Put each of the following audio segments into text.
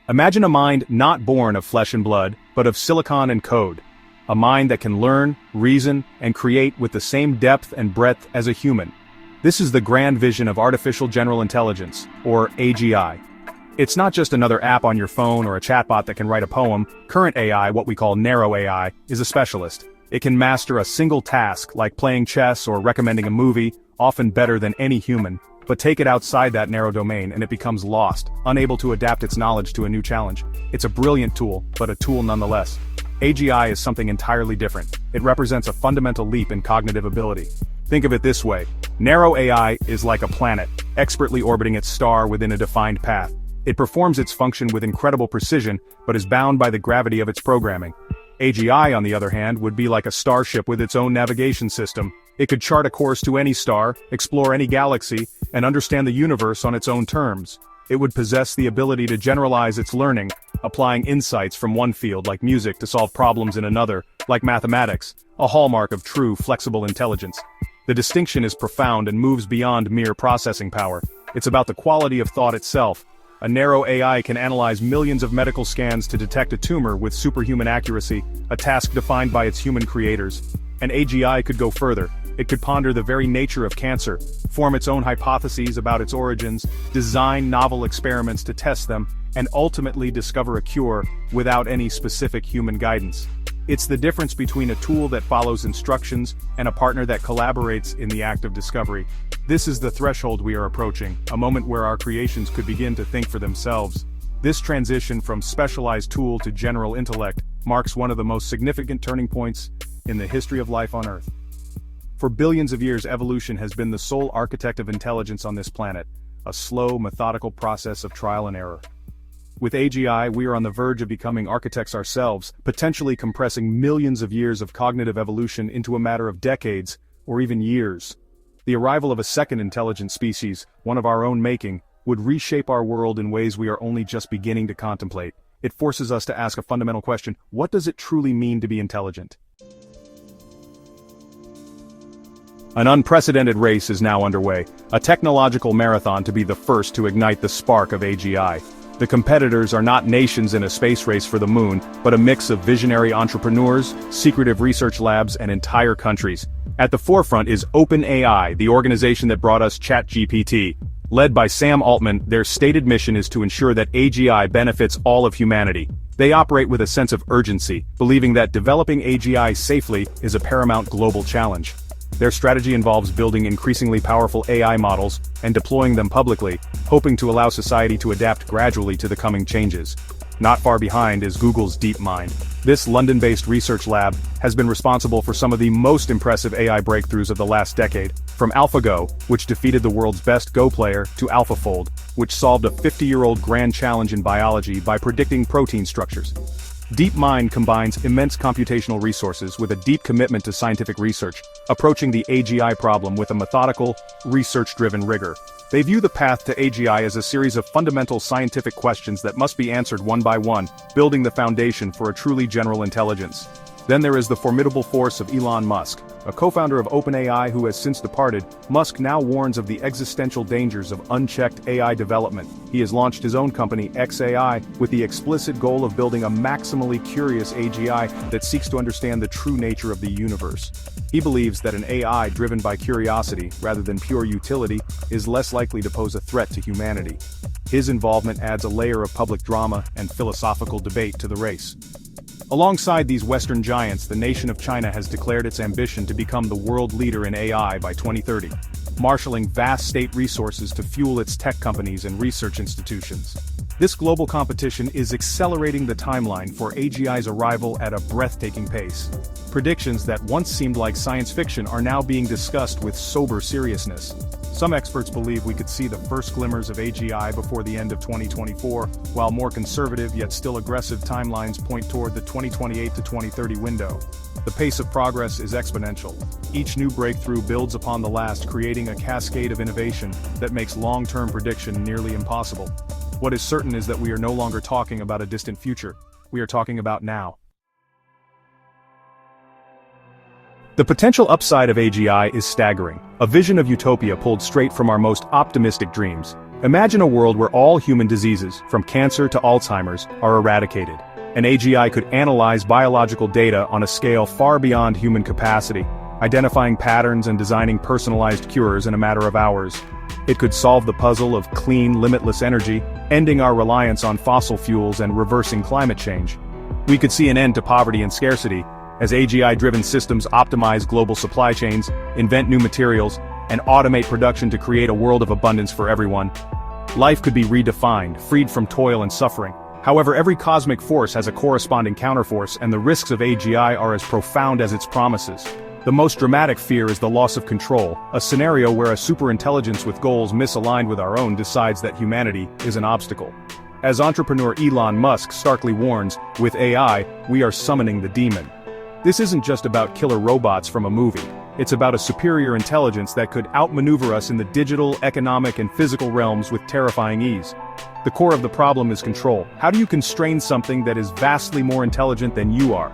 Imagine a mind not born of flesh and blood, but of silicon and code. A mind that can learn, reason, and create with the same depth and breadth as a human. This is the grand vision of artificial general intelligence, or AGI. It's not just another app on your phone or a chatbot that can write a poem. Current AI, what we call narrow AI, is a specialist. It can master a single task, like playing chess or recommending a movie, often better than any human. But take it outside that narrow domain and it becomes lost, unable to adapt its knowledge to a new challenge. It's a brilliant tool, but a tool nonetheless. AGI is something entirely different. It represents a fundamental leap in cognitive ability. Think of it this way. Narrow AI is like a planet, expertly orbiting its star within a defined path. It performs its function with incredible precision, but is bound by the gravity of its programming. AGI, on the other hand, would be like a starship with its own navigation system. It could chart a course to any star, explore any galaxy, and understand the universe on its own terms. It would possess the ability to generalize its learning, applying insights from one field like music to solve problems in another, like mathematics, a hallmark of true, flexible intelligence. The distinction is profound and moves beyond mere processing power. It's about the quality of thought itself. A narrow AI can analyze millions of medical scans to detect a tumor with superhuman accuracy, a task defined by its human creators. An AGI could go further. It could ponder the very nature of cancer, form its own hypotheses about its origins, design novel experiments to test them, and ultimately discover a cure without any specific human guidance. It's the difference between a tool that follows instructions and a partner that collaborates in the act of discovery. This is the threshold we are approaching, a moment where our creations could begin to think for themselves. This transition from specialized tool to general intellect marks one of the most significant turning points in the history of life on Earth. For billions of years, evolution has been the sole architect of intelligence on this planet, a slow, methodical process of trial and error. With AGI, we are on the verge of becoming architects ourselves, potentially compressing millions of years of cognitive evolution into a matter of decades, or even years. The arrival of a second intelligent species, one of our own making, would reshape our world in ways we are only just beginning to contemplate. It forces us to ask a fundamental question: what does it truly mean to be intelligent? An unprecedented race is now underway, a technological marathon to be the first to ignite the spark of AGI. The competitors are not nations in a space race for the moon, but a mix of visionary entrepreneurs, secretive research labs, and entire countries. At the forefront is OpenAI, the organization that brought us ChatGPT. Led by Sam Altman, their stated mission is to ensure that AGI benefits all of humanity. They operate with a sense of urgency, believing that developing AGI safely is a paramount global challenge. Their strategy involves building increasingly powerful AI models and deploying them publicly, hoping to allow society to adapt gradually to the coming changes. Not far behind is Google's DeepMind. This London-based research lab has been responsible for some of the most impressive AI breakthroughs of the last decade, from AlphaGo, which defeated the world's best Go player, to AlphaFold, which solved a 50-year-old grand challenge in biology by predicting protein structures. DeepMind combines immense computational resources with a deep commitment to scientific research, approaching the AGI problem with a methodical, research-driven rigor. They view the path to AGI as a series of fundamental scientific questions that must be answered one by one, building the foundation for a truly general intelligence. Then there is the formidable force of Elon Musk, a co-founder of OpenAI who has since departed. Musk now warns of the existential dangers of unchecked AI development. He has launched his own company, xAI, with the explicit goal of building a maximally curious AGI that seeks to understand the true nature of the universe. He believes that an AI driven by curiosity, rather than pure utility, is less likely to pose a threat to humanity. His involvement adds a layer of public drama and philosophical debate to the race. Alongside these Western giants, the nation of China has declared its ambition to become the world leader in AI by 2030, marshaling vast state resources to fuel its tech companies and research institutions. This global competition is accelerating the timeline for AGI's arrival at a breathtaking pace. Predictions that once seemed like science fiction are now being discussed with sober seriousness. Some experts believe we could see the first glimmers of AGI before the end of 2024, while more conservative yet still aggressive timelines point toward the 2028 to 2030 window. The pace of progress is exponential. Each new breakthrough builds upon the last, creating a cascade of innovation that makes long-term prediction nearly impossible. What is certain is that we are no longer talking about a distant future. We are talking about now. The potential upside of AGI is staggering, a vision of utopia pulled straight from our most optimistic dreams. Imagine a world where all human diseases, from cancer to Alzheimer's, are eradicated. An AGI could analyze biological data on a scale far beyond human capacity, identifying patterns and designing personalized cures in a matter of hours. It could solve the puzzle of clean, limitless energy, ending our reliance on fossil fuels and reversing climate change. We could see an end to poverty and scarcity, as AGI-driven systems optimize global supply chains, invent new materials, and automate production to create a world of abundance for everyone. Life could be redefined, freed from toil and suffering. However, every cosmic force has a corresponding counterforce, and the risks of AGI are as profound as its promises. The most dramatic fear is the loss of control, a scenario where a superintelligence with goals misaligned with our own decides that humanity is an obstacle. As entrepreneur Elon Musk starkly warns, with AI, we are summoning the demon. This isn't just about killer robots from a movie. It's about a superior intelligence that could outmaneuver us in the digital, economic, and physical realms with terrifying ease. The core of the problem is control. How do you constrain something that is vastly more intelligent than you are?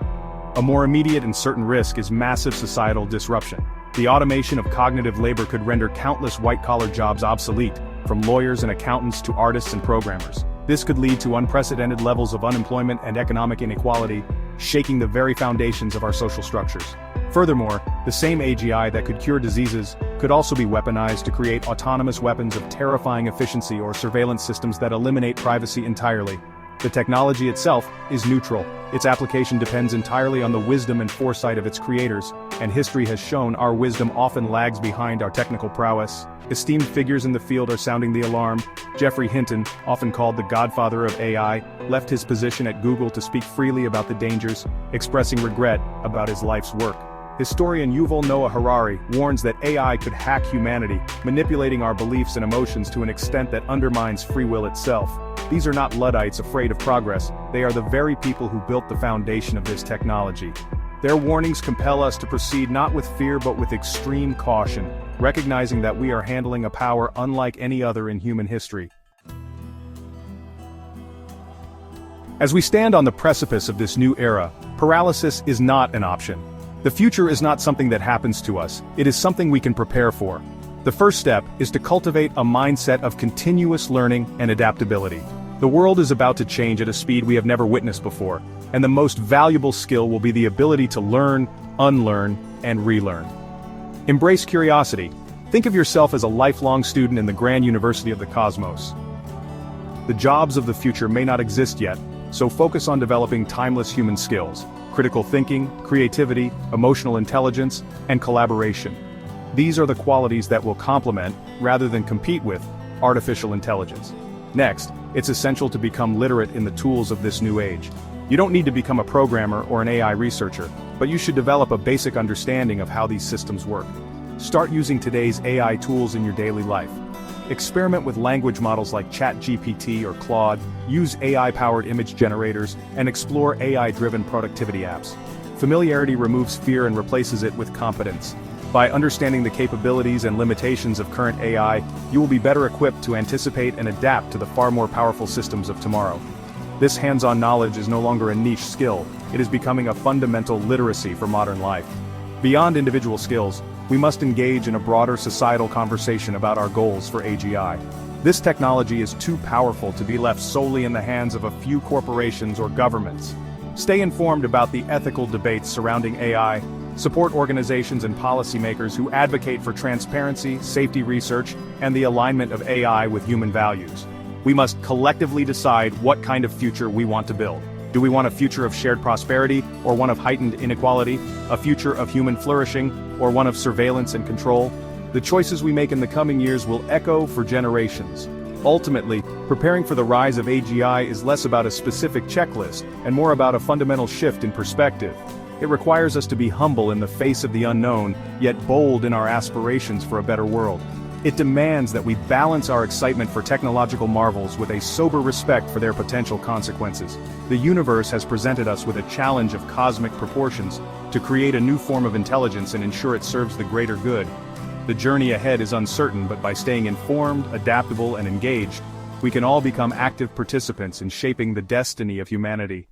A more immediate and certain risk is massive societal disruption. The automation of cognitive labor could render countless white-collar jobs obsolete, from lawyers and accountants to artists and programmers. This could lead to unprecedented levels of unemployment and economic inequality, shaking the very foundations of our social structures. Furthermore, the same AGI that could cure diseases could also be weaponized to create autonomous weapons of terrifying efficiency or surveillance systems that eliminate privacy entirely. The technology itself is neutral. Its application depends entirely on the wisdom and foresight of its creators, and history has shown our wisdom often lags behind our technical prowess. Esteemed figures in the field are sounding the alarm. Geoffrey Hinton, often called the godfather of AI, left his position at Google to speak freely about the dangers, expressing regret about his life's work. Historian Yuval Noah Harari warns that AI could hack humanity, manipulating our beliefs and emotions to an extent that undermines free will itself. These are not Luddites afraid of progress, they are the very people who built the foundation of this technology. Their warnings compel us to proceed not with fear but with extreme caution, recognizing that we are handling a power unlike any other in human history. As we stand on the precipice of this new era, paralysis is not an option. The future is not something that happens to us, it is something we can prepare for. The first step is to cultivate a mindset of continuous learning and adaptability. The world is about to change at a speed we have never witnessed before, and the most valuable skill will be the ability to learn, unlearn, and relearn. Embrace curiosity. Think of yourself as a lifelong student in the grand university of the cosmos. The jobs of the future may not exist yet, so focus on developing timeless human skills: critical thinking, creativity, emotional intelligence, and collaboration. These are the qualities that will complement, rather than compete with, artificial intelligence. Next, it's essential to become literate in the tools of this new age. You don't need to become a programmer or an AI researcher, but you should develop a basic understanding of how these systems work. Start using today's AI tools in your daily life. Experiment with language models like ChatGPT or Claude, use AI-powered image generators, and explore AI-driven productivity apps. Familiarity removes fear and replaces it with competence. By understanding the capabilities and limitations of current AI, you will be better equipped to anticipate and adapt to the far more powerful systems of tomorrow. This hands-on knowledge is no longer a niche skill, it is becoming a fundamental literacy for modern life. Beyond individual skills, we must engage in a broader societal conversation about our goals for AGI. This technology is too powerful to be left solely in the hands of a few corporations or governments. Stay informed about the ethical debates surrounding AI, support organizations and policymakers who advocate for transparency, safety research, and the alignment of AI with human values. We must collectively decide what kind of future we want to build. Do we want a future of shared prosperity, or one of heightened inequality? A future of human flourishing, or one of surveillance and control? The choices we make in the coming years will echo for generations. Ultimately, preparing for the rise of AGI is less about a specific checklist, and more about a fundamental shift in perspective. It requires us to be humble in the face of the unknown, yet bold in our aspirations for a better world. It demands that we balance our excitement for technological marvels with a sober respect for their potential consequences. The universe has presented us with a challenge of cosmic proportions to create a new form of intelligence and ensure it serves the greater good. The journey ahead is uncertain, but by staying informed, adaptable, and engaged, we can all become active participants in shaping the destiny of humanity.